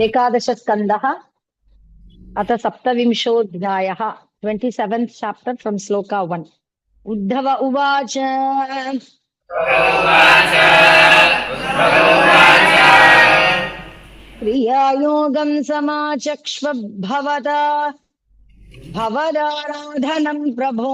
एकादशस्कन्धः अथ सप्तविंशोऽध्यायः 27th chapter from श्लोका 1. उद्धव उवाच क्रियायोगं समाचक्ष्व भवदाराधनं प्रभो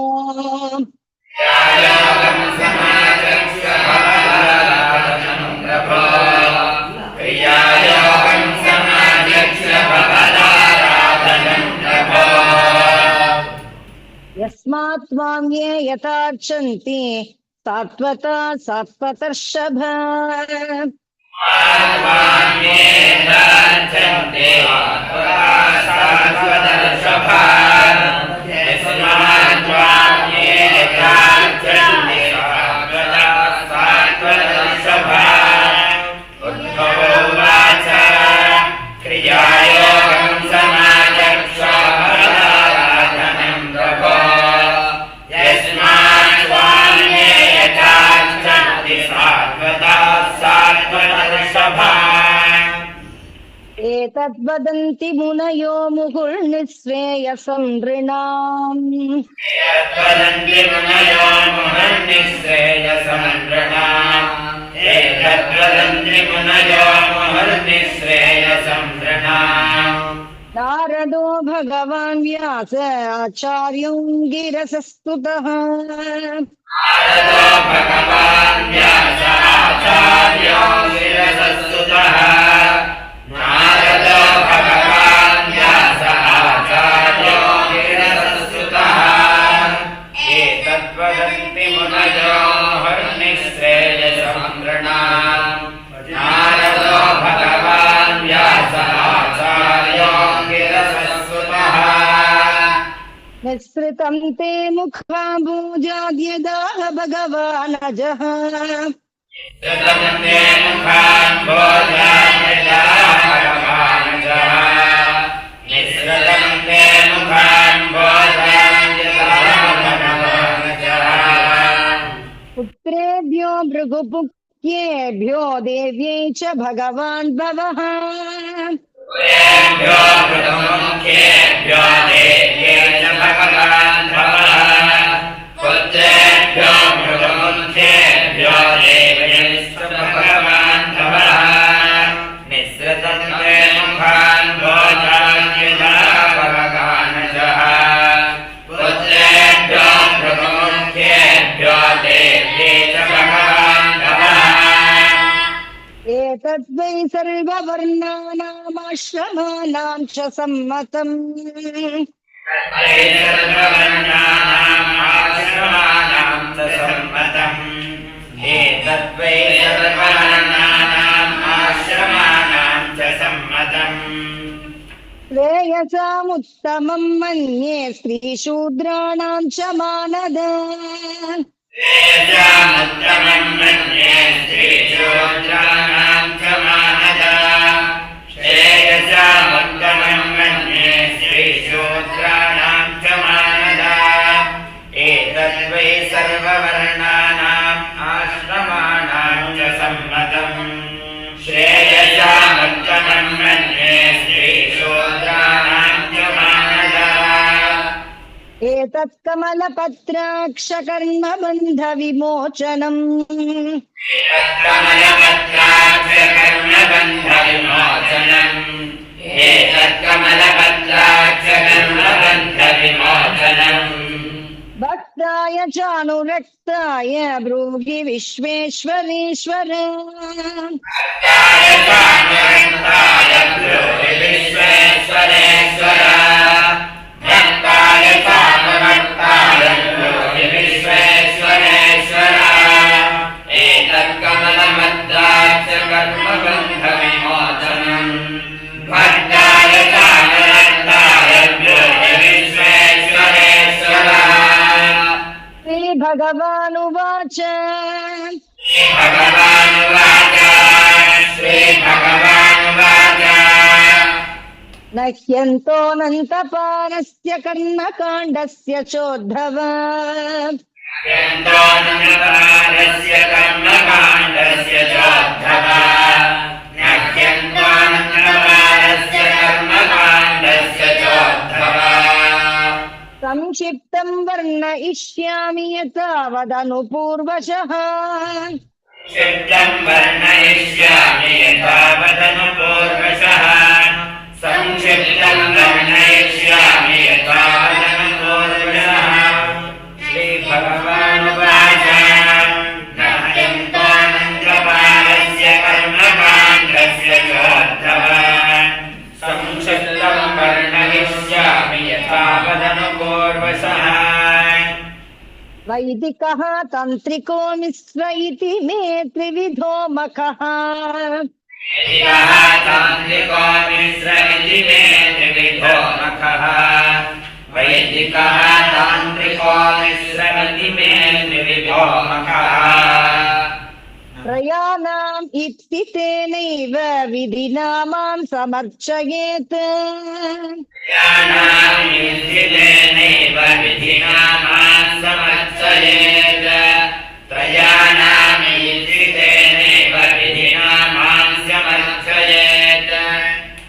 यस्मात् त्वां ये यथार्चन्ति सात्वता सात्वतर्षभ एतद्वदन्ति मुनयो मुहुर्निःश्रेयसं नृणाम् नारदो भगवान् व्यास आचार्यो गिरसस्तुतः निःसृतं ते मुखाम्बोजाद्यदाह भगवानजः पुत्रेभ्यो भृगुपुत्रेभ्यो देव्यै च भगवान् भवः एतद्वै सर्ववर्णानामाश्रमाणां च सम्मतम् श्रेयसामुत्तमं मन्ये स्त्रीशूद्राणां च मानद एतद्वै सर्ववर्णानाम् आश्रमाणां च सम्मतम् श्रेयसामुत्तमं मन्ये स्त्रीशूद्राणां च मानद एतत् कमलपत्राक्षकर्णबन्ध विमोचनम् भक्ताय चानुरक्ताय ब्रूहि विश्वेश्वरेश्वर भगवानुवाच न ह्यन्तोऽनन्तपारस्य कर्मकाण्डस्य चोद्धव कर्मकाण्डस्य चोद्धवा संक्षिप्तं वर्णयिष्यामि यथा वदनु पूर्वशः क्षिप्तं वर्णयिष्यामि यथा वदनु पूर्वशः संक्षिप्तं वर्णयिष्यामि यथा वदनु पूर्वशः श्रीभगवानुवाच नाट्यं त्वानन्द्रपालस्य कर्मकाण्डस्य चोद्धवा संक्षिप्तं वर्णयिष्यामि यथा वदनु पूर्वशः वैदिकः तन्त्रिको मिश्र इति मे त्रिविधो मखः वैदिकः तान्त्रिको मिश्र इति मे त्रिविधो मखः वैदिकः तान्त्रिको मिश्र इति मे त्रिविधो मखः त्रयाणाम् इति तेनैव विधिना मां समर्चयेत् त्रयाणामित्यनेनैव विधिना मां समर्चयेत् त्रयाणामित्यनेनैव विधिना मां समर्चयेत्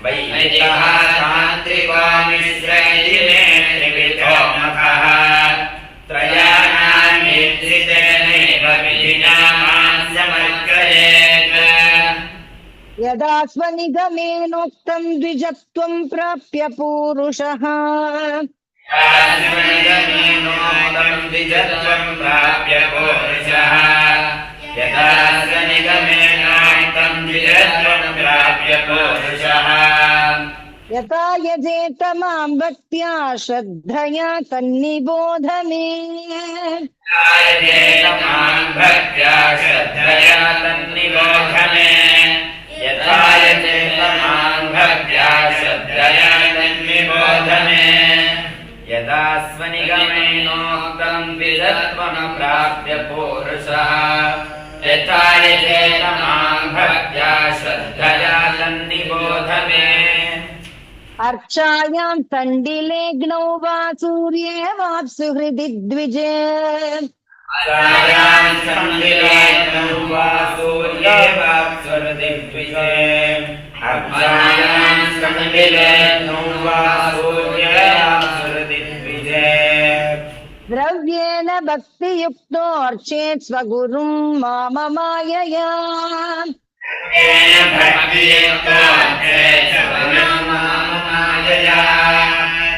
वैदिकः तान्त्रिको मिश्र इति मे त्रिविधो मखः त्रयाणामित्यनेनैव विधिना मां समर्चयेत् यदा स्वनिगमेनोक्तं द्विजत्वं प्राप्य पूरुषः द्विजत्वं प्राप्य पूरुषः यदा स्वनिगमेनोक्तं द्विजत्वं प्राप्य पूरुषः यथा यजेत मां भक्त्या श्रद्धया तन्निबोध मे यजेत मां भक्त्या श्रद्धया तन्निबोध मे यथा यजेत मां भक्त्या श्रद्धया तन्निबोध मे यदा स्वनिगमेनोक्तं द्विजत्वं प्राप्य पूरुषः यथा यजेत मां भक्त्या श्रद्धया तन्निबोध मे अर्चायां तण्डिलेऽग्नौ वा सूर्ये वाप्सु हृदि द्विजे अर्चायां तण्डिलेऽग्नौ वा सूर्ये वाप्सु हृदि द्विजे अर्चायां तण्डिलेऽग्नौ वा सूर्ये वाप्सु हृदि द्विजे द्रव्येण भक्तियुक्तोऽर्चेत् स्वगुरुं माममायया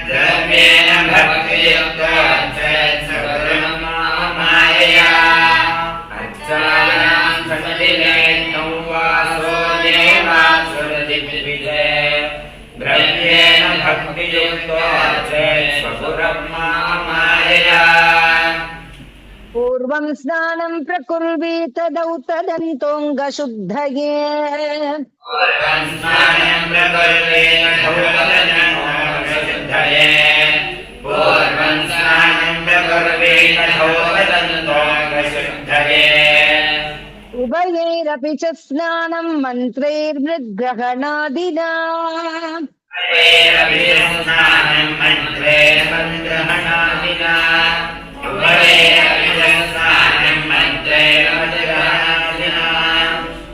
द्रव्येण भक्तियुक्तो अर्चेत् स्वगुरुं माममायया अर्चायां तण्डिलेऽग्नौ वा सूर्ये वाप्सु हृदि द्विजे द्रव्येण भक्तियुक्तो अर्चेत् स्वगुरुं माममायया पूर्वं स्नानं प्रकुर्वीत दौतदन्तोऽङ्गशुद्धये पूर्वं स्नानं प्रकुर्वीत दौतदन्तोऽङ्गशुद्धये पूर्वं स्नानं प्रकुर्वीत दौतदन्तोऽङ्गशुद्धये उभयैरपि च स्नानं मन्त्रैर्मृद्ग्रहणादिना उभयैरपि च स्नानं मन्त्रैर्मृद्ग्रहणादिना उभयैरपि च स्नानं मन्त्रैर्मृद्ग्रहणादिना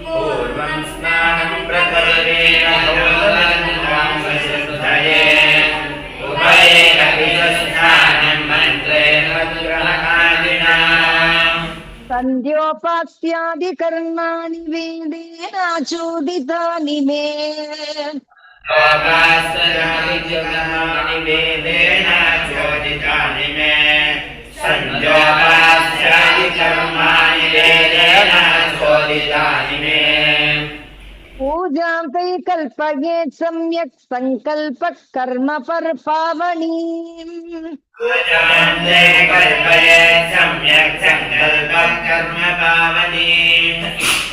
पूर्वं स्नानं प्रकुर्वीत दौतदन्तोऽङ्गशुद्धये उभयैरपि च स्नानं मन्त्रैर्मृद्ग्रहणादिना सन्ध्योपास्यादिकर्माणि वेदेनाचोदितानि मे योगास्यादिकर्माणि वेदेनाचोदितानि मे सन्ध्योपास्यादिकर्माणि वेदेनाचोदितानि मे पूजां तै कल्पयेत् सम्यक् सङ्कल्पः कर्म पावनीम् पूजान्ते कल्पयेत् सम्यक् सङ्कल्पः कर्म पावनीम्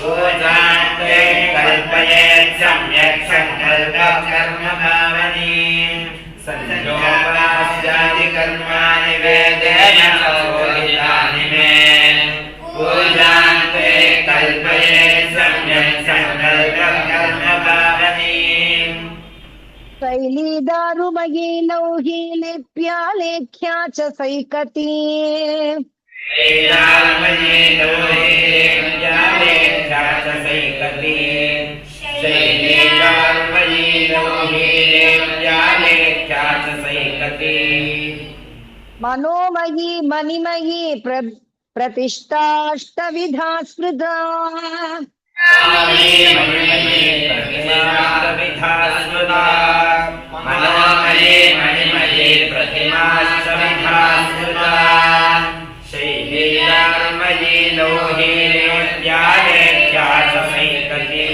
पूजान्ते कल्पयेत् सम्यक् सङ्कल्पः कर्म पावनीम् सन्ध्योपास्यादिकर्माणि वेदेनाचोदितानि मे पूजान्ते कल्पयेत् सम्यक् सङ्कल्पः कर्म पावनीम् शैलीदारुमयी लौही लेप्या लेख्या च सैकती शैलामये लोहे जाले चाचसैकति शैलेशान्मयी लौहीरेव्यालेख्याचसैकती मनोमयी मणिमयी प्रतिष्ठाष्टविधा स्मृता मनोमयी प्रतिमाष्टविधा स्मृता मनोमयी मणिमयी प्रतिमाष्टविधा स्मृता शैलेशान्मयी लौहीरेव्यालेख्याचसैकती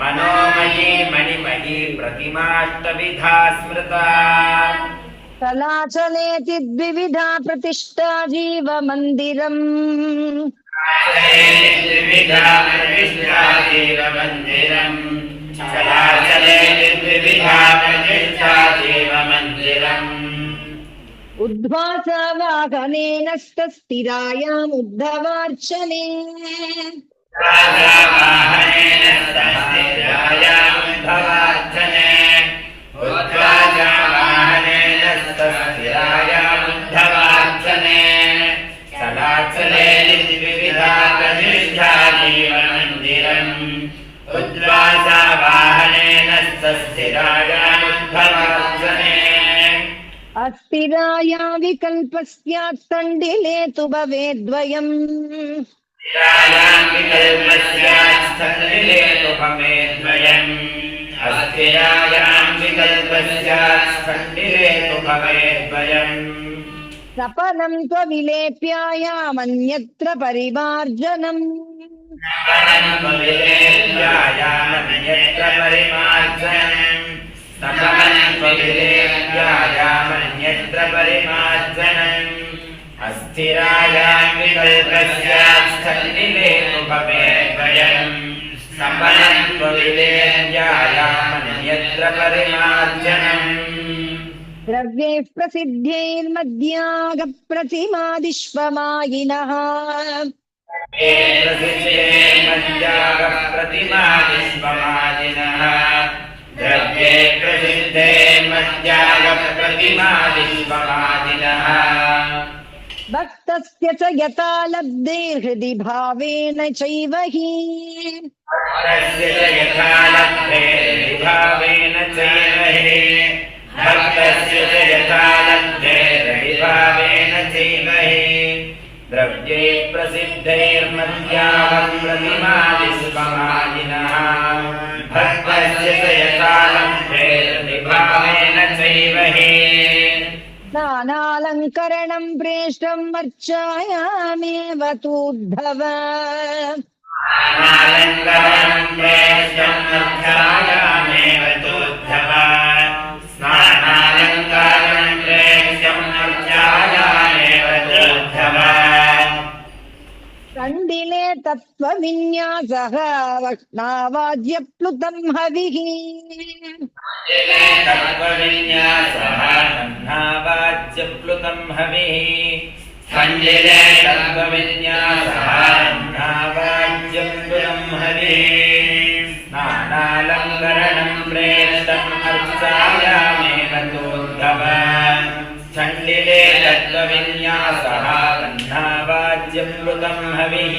मनोमयी मणिमयी प्रतिमाष्टविधा स्मृता कलाचलेति द्विविधा प्रतिष्ठा जीवमन्दिरम् द्विविधा प्रतिष्ठा जीवमन्दिरम् चलाचले द्विविधा प्रतिष्ठा जीवमन्दिरम् उद्वासवाहनेन स्थिरायाम् उद्धवार्चने राजावाहनेन स्थिरायामुद्धवार्चने उद्वासवाहनेन स्थिरायामुद्धवार्चने चलाचले द्विविधा प्रतिष्ठा जीवमन्दिरम् उद्वासवाहनेन स्थिरायामुद्धवार्चने अस्थिराया विकल्पस्यात् तण्डिले तु भवेद्वयम् स्थिरायां विकल्पस्यात्स्थण्डिले तु भवेद्वयम् अस्थिरायां विकल्पस्यात्स्थण्डिले तु भवेद्वयम् सपनं त्वविलेप्यायामन्यत्र परिमार्जनम् नपनन्त्वविलेप्यायामन्यत्र परिमार्जनम् नपनन्त्वविलेप्यायामन्यत्र परिमार्जनम् अस्थिरायां विकल्पस्यात्स्थण्डिले तु भवेद्वयम् नपनन्त्वविलेप्यायामन्यत्र परिमार्जनम् द्रव्यैः प्रसिद्धैर्मद्यागप्रतिमादिष्वमायिनः प्रतिमादिष्वमादिनः द्रव्ये प्रसिद्धे मद्यागप्रतिमादिष्वमादिनः भक्तस्य च यथा लब्धैर्हृदि भावेन चैव हि तस्य च यथा लब्धे विभावेन चैव हि भक्तस्य च यथा लब्धे विभावेन चैव हि द्रव्ये प्रसिद्धैर्मद्यागप्रतिमादिष्वमादिनः भक्तस्य च यथा लब्धे विभावेन चैव हि नानालङ्करणं प्रेष्टम् अर्चायामेव तूर्धव स्नानालङ्करणं प्रेष्टम् अर्चायामेव तूर्धव स्नानालङ्करणं प्रेष्टम् अर्चायामेव तूर्धव कण्डिले तत्त्वविन्यासः वक्ष्णावाद्यप्लुतं हविः तत्त्वविन्यासः नावाच्यप्लुतं हविः खण्डिले तत्त्वविन्यासः नावाच्यप्लुतं हविः स्नानालङ्करणं प्रेष्टम् अर्चायामेव तूर्धव खण्डिले तत्त्वविन्यासः नावाच्यप्लुतं हविः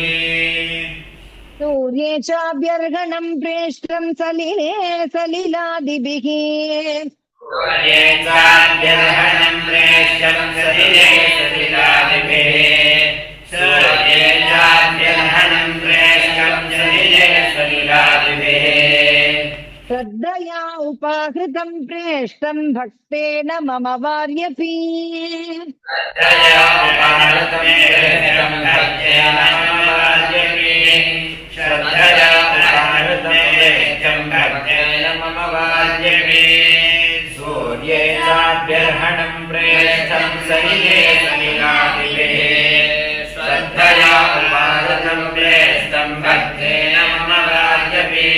सूर्ये चाभ्यर्गणं प्रेष्टं सलिले सलिलादिभिः सूर्ये चाभ्यर्गणं प्रेष्टं सलिले सलिलादिभिः सूर्ये चाभ्यर्गणं प्रेष्टं सलिले सलिलादिभिः श्रद्धया उपाहृतं प्रेष्टं भक्तेन मम वार्यपि श्रद्धया उपाहृतं प्रेष्टं भक्तेन मम वार्यपि श्रद्धया उपाहृतं प्रेष्टं भक्तेन मम वार्यपि सूर्ये चाभ्यर्हणं प्रेष्टं सलिले सलिलादिभिः श्रद्धया उपाहृतं प्रेष्टं भक्तेन मम वार्यपि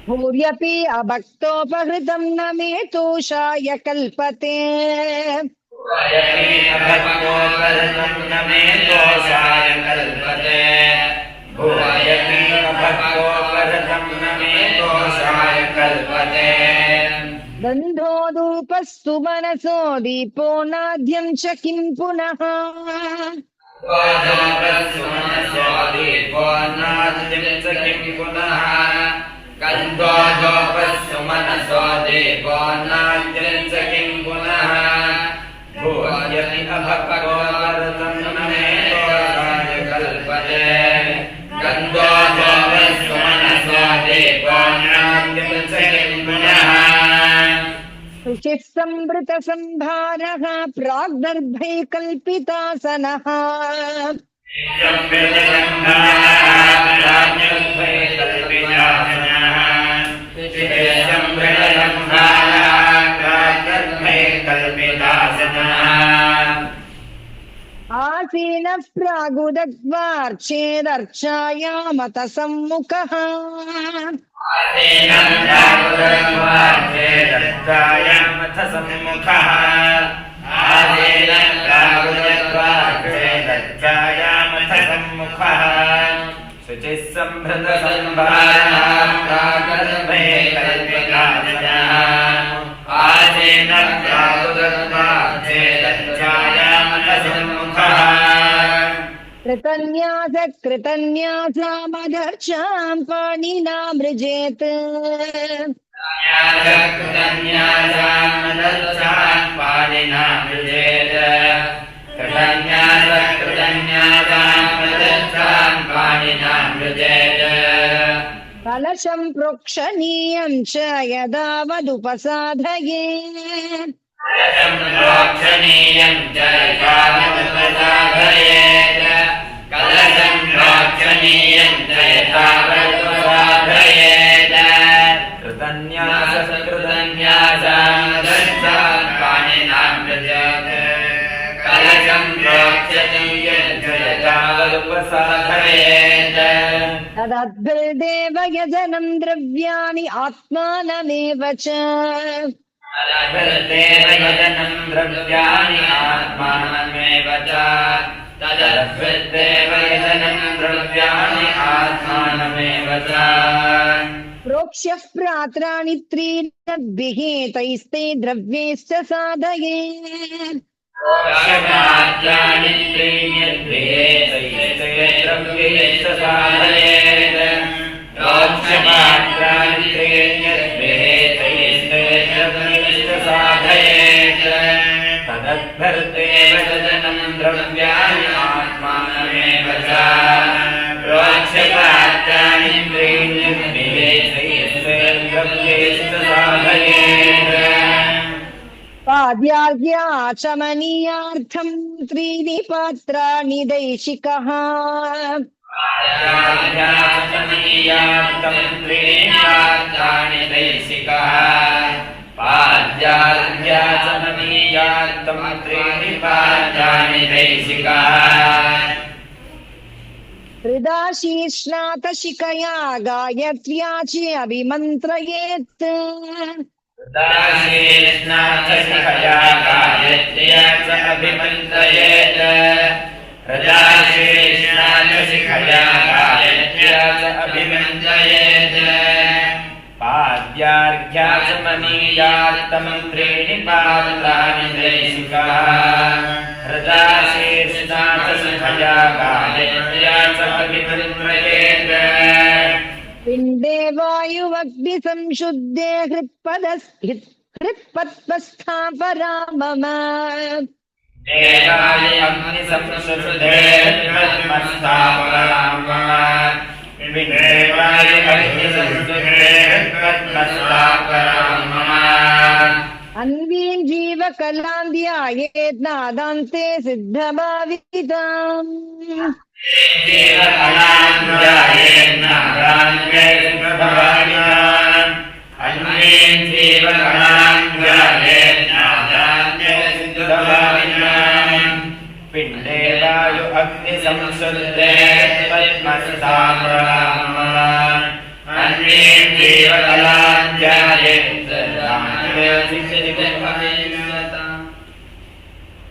भूर्यपि अभक्तोपहृतं न मे तोषाय कल्पते भूर्यपि अभक्तोपहृतं न मे तोषाय कल्पते भूर्यपि अभक्तोपहृतं न मे तोषाय कल्पते गन्धोदूपस्तु मनसो दीपो नाद्यं च किं पुनः गन्धोदूपस्तु मनसो दीपो नाद्यं च किं पुनः कन्द्वाजोपस्सु मनसो देवो नाद्यञ्च किं पुनः भूयति अभक्तो वर्तन्नमेतो राजकल्पते कन्द्वाजोपस्सु मनसो देवो नाद्यञ्च किं पुनः ऋषिः संवृतसंभारः प्राग्दर्भैकल्पितासनः आसीनः प्रागुदग्वार्चेदर्चायामत सम्मुखः शुचिः संभृतसंभारः प्रागर्भे कल्पितासनः आसीनः प्रागुदग्वार्चेदर्चायामत सम्मुखः कृतन्यासामदर्चां पाणिना मृजेत् कलशं प्रोक्षणीयं च यदावदुपसाधयेत् प्रोक्षणीयं च यथावदुपसाधयेत् कलशं प्रोक्षणीयं च यथावदुपसाधयेत् कृतन्यासान् पाणिना मृजेत् कलशं प्रोक्षणीयं च यथावदुपसाधयेत् तदद्भिर्देव यजनं द्रव्याणि आत्मानमेव च तदभिर्देवयजनं द्रव्याणि आत्मानमेव च तदभिर्देवयजनं द्रव्याणि आत्मानमेव च प्रोक्ष्यः प्रात्राणि त्रीनद्भिः तैस्ते द्रव्यैश्च साधयेत् प्रोक्ष्यमात्राणि त्रीण्यद्भिः द्रव्यैश्च साधयेत् प्रोक्ष्यमात्राणि त्रीण्यद्भिः साधयेत् तदद्भिर्देव यजनं द्रव्याणि आत्मानमेव च प्रोक्ष्यमात्राणि त्रीण्यद्भिः द्रव्यैश्च साधयेत् पाद्यार्घ्याचमनीयार्थं त्रीणि पात्राणि दैशिकः पाद्यार्घ्याचमनीयार्थं त्रीणि पात्राणि दैशिकः पाद्यार्घ्याचमनीयार्थं त्रीणि पात्राणि दैशिकः हृदाशीर्ष्णातशिकया गायत्र्या च अभिमन्त्रयेत् हृदाशीर्ष्णातशिखया गायत्र्या च अभिमन्त्रयेत् हृदाशीर्ष्णातशिखया गायत्र्या च अभिमन्त्रयेत् पाद्यार्घ्याचमनीयार्थं त्रीणि पात्राणि दैशिकः हृदाशीर्ष्णातशिखया गायत्र्या च अभिमन्त्रयेत् पिण्डे वायुवग्नि संशुद्धे हृत्पद्मस्थापरा मम देवाय अग्नि संशुद्धे हृत्पद्मस्थापरा मम देवाय अग्नि संशुद्धे हृत्पद्मस्थापरा मम अन्वीं जीवकलां ध्यायेत् नादान्ते सिद्धभाविताम् जीवकलां ध्यायेत् नादान्ते सिद्धभाविताम् अन्वीं जीवकलां ध्यायेत् नादान्ते सिद्धभाविताम् पिण्डे वायु अग्नि संशुद्धे पद्मस्थापरा मम अन्वीं जीवकलां ध्यायेत्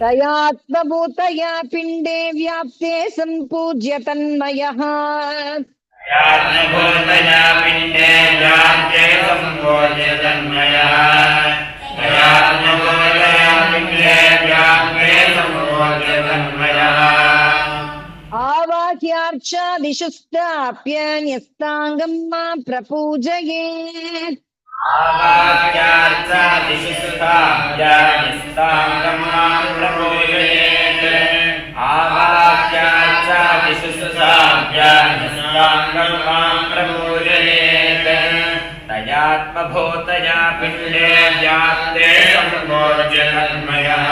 तयात्मभूतया पिण्डे व्याप्ते सम्पूज्य तन्मयः तयात्मभूतया पिण्डे व्याप्ते सम्पूज्य तन्मयः तयात्मभूतया पिण्डे व्याप्ते सम्पूज्य तन्मयः आवाह्य आवाक्यार्चादिषु स्थाप्य न्यस्ताङ्गं मां प्रपूजयेत् आवाक्यार्चादिषु स्थाप्य न्यस्ताङ्गं मां प्रपूजयेत् आवाक्यार्चादिषु स्थाप्य न्यस्ताङ्गं मां प्रपूजयेत् तयात्मभूतया पिण्डे व्याप्ते सम्भोज्यतन्मयः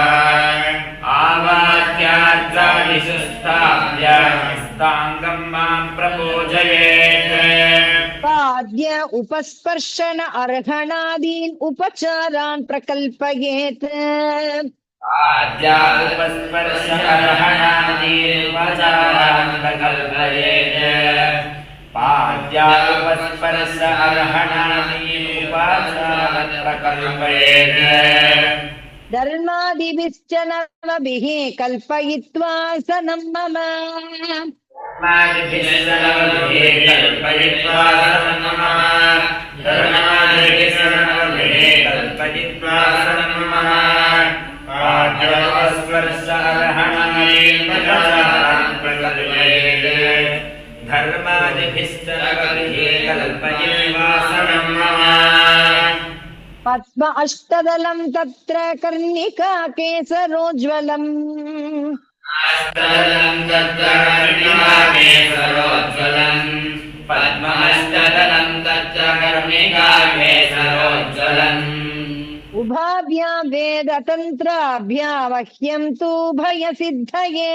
आवाक्यार्चादिषु स्थाप्य न्यस्ताङ्गं मां प्रपूजयेत् पाद्य उपस्पर्शन अर्हणादीन् उपचारान् प्रकल्पयेत् आद्यापस्पर्श अर्हणादीनुपचारान् प्रकल्पयेत् पाद्यापस्पर्श अर्हणादीनुपचारान् प्रकल्पयेत् धर्मादिभिश्च नवभिः कल्पयित्वा सनं मम पद्म अष्टदलं तत्र कर्णिका केसरोज्ज्वलम् अष्टदलं तत्र कर्णिका केसरोज्ज्वलम् पद्माष्टदलं तत्र कर्णिका केसरोज्ज्वलम् उभाभ्यां वेदतन्त्राभ्यामह्यं तु भयसिद्धये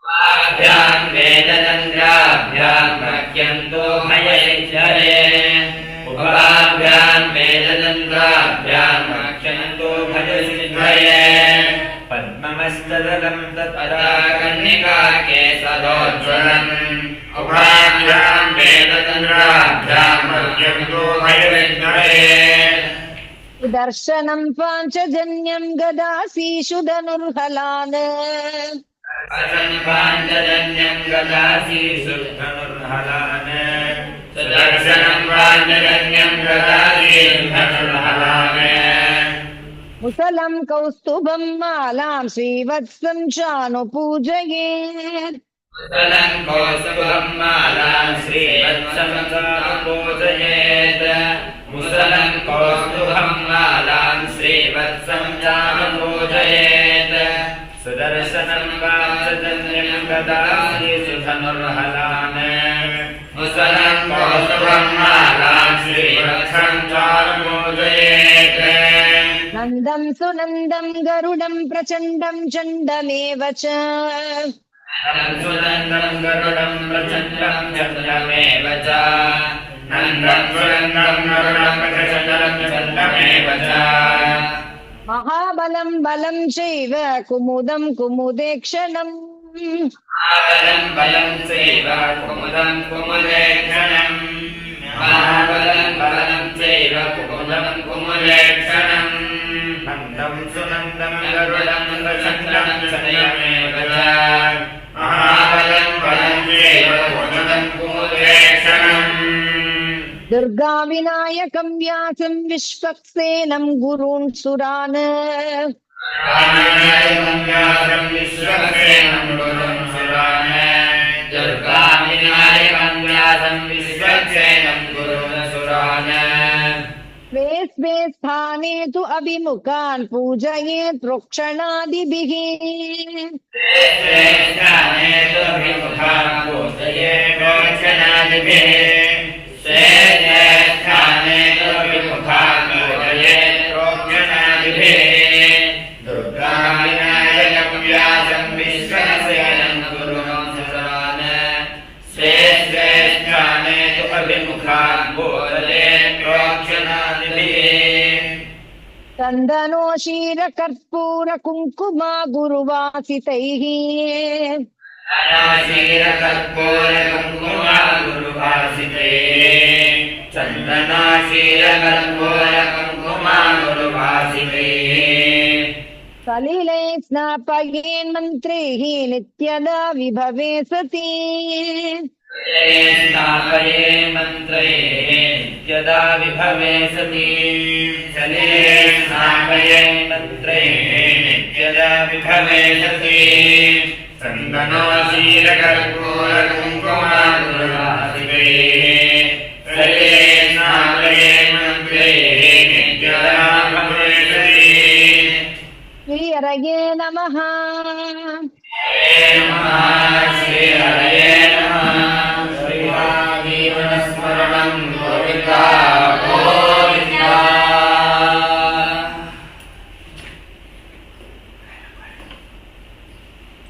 उभाभ्यां वेदतन्त्राभ्यां मह्यन्तु भयसिद्धये उभाभ्यां वेदतन्त्राभ्यां मह्यन्तु भयसिद्धये पद्ममस्तदलं तत्र कर्णिका केसरोज्ज्वलम् उभाभ्यां वेदतन्त्राभ्यां मह्यन्तु भयसिद्धये दर्शनं पाञ्चजन्यं गदासीषु धनुर्हलान् पाञ्चजन्यं गदासीषु धनुर्हलान् दर्शनं पाञ्चजन्यं गदासीषु धनुर्हलान् मुसलं कौस्तुभं मालां श्रीवत्सं चानुपूजयेत् मुसलं कौस्तुभं मालां श्रीवत्सं चानुपूजयेत् मुसलं कौस्तुभं मालां श्रीवत्सं चानुपूजयेत् सुदर्शनं पाञ्चजन्यं गदासीषु धनुर्हलान् मुसलं कौस्तुभं मालां श्रीवत्सं चानुपूजयेत् नन्दं सुनन्दं गरुडं प्रचण्डं चण्डमेव च सुनन्दं गरुडं प्रचण्डं चण्डमेव च नन्दं सुनन्दं गरुडं प्रचण्डं चण्डमेव च महाबलं बलं चैव कुमुदं कुमुदेक्षणम् महाबलं बलं चैव कुमुदं कुमुदेक्षणम् महाबलं बलं चैव कुमुदं कुमुदेक्षणम् नन्दं सुनन्दं गरुडं प्रचण्डं चण्डमेव च महाबलं बलं चैव कुमुदं कुमुदेक्षणम् दुर्गाविनायकं व्यासं विश्वक्सेनं गुरून् सुरान् दुर्गाविनायकं व्यासं विश्वक्सेनं गुरून् सुरान् दुर्गाविनायकं व्यासं विश्वक्सेनं गुरून् सुरान् स्वे स्वे स्थाने तु अभिमुखान् पूजयेत् प्रोक्षणादिभिः दुर्गाविनायकं व्यासं विश्वक्सेनं गुरून् सुरान् स्वे स्वे स्थाने तु अभिमुखान् पूजयेत् प्रोक्षणादिभिः चन्दनो क्षीरकर्पूर कुङ्कुमा गुरुवासितैः चन्दनाशीरकर्पूरकुङ्कुमा गुरुभासितैः चन्दनाशीरकर्पूरकुङ्कुमा गुरुभासितैः सलिले स्नापयेन् मन्त्रैः नित्यदा विभवे सति स्थापये मन्त्रैः नित्यदा विभवे सति सलिले स्थापये मन्त्रैः नित्यदा विभवे सति चन्दनो शीलकर्पूर कुङ्कुमाकृतासितैः त्रये स्नापये मन्त्रे नित्यदानप्रवेशैः श्री हरये नमः श्री हरये नमः श्रीवागीवनस्मरणं गोविन्दा